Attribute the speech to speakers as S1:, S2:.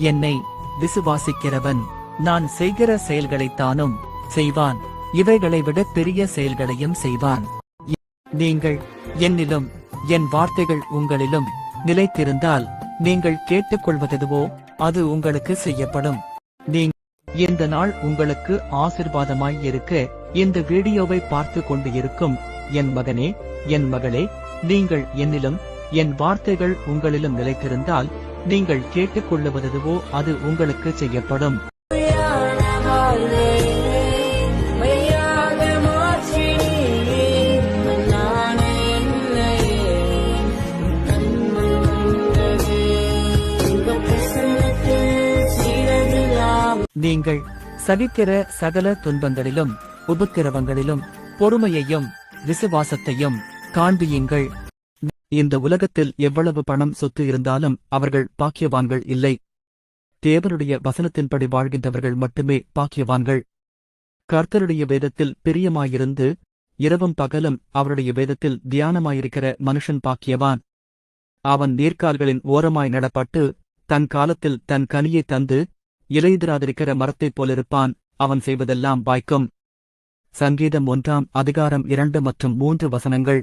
S1: என்னை விசுவாசிக்கிறவன் நான் செய்கிற செயல்களைத்தானும் செய்வான், இவைகளை விட பெரிய செயல்களையும் செய்வான். நீங்கள் என்னிலும் என் வார்த்தைகள் உங்களிலும் நிலைத்திருந்தால் நீங்கள் கேட்டுக்கொள்வதெதுவோ அது உங்களுக்கு செய்யப்படும். இந்த நாள் உங்களுக்கு ஆசிர்வாதமாய் இருக்க இந்த வீடியோவை பார்த்து கொண்டு இருக்கும் என் மகனே, என் மகளே, நீங்கள் என்னிலும் என் வார்த்தைகள் உங்களிலும் நிலைத்திருந்தால் நீங்கள் கேட்டுக்கொள்ளுவதெதுவோ அது உங்களுக்கு செய்யப்படும். நீங்கள் சகிக்கிற சகல துன்பங்களிலும் உபத்திரவங்களிலும் பொறுமையையும் விசுவாசத்தையும் காண்பியுங்கள். இந்த உலகத்தில் எவ்வளவு பணம் சொத்து இருந்தாலும் அவர்கள் பாக்கியவான்கள் இல்லை. தேவனுடைய வசனத்தின்படி வாழ்கின்றவர்கள் மட்டுமே பாக்கியவான்கள். கர்த்தருடைய வேதத்தில் பிரியமாயிருந்து இரவும் பகலும் அவருடைய வேதத்தில் தியானமாயிருக்கிற மனுஷன் பாக்கியவான். அவன் நீர்க்கால்களின் ஓரமாய் நடப்பட்டு தன் காலத்தில் தன் கனியை தந்து இலையுதிராதிருக்கிற மரத்தைப் போலிருப்பான். அவன் செய்வதெல்லாம் வாய்க்கும். சங்கீதம் 1 அதிகாரம் 2 மற்றும் 3 வசனங்கள்.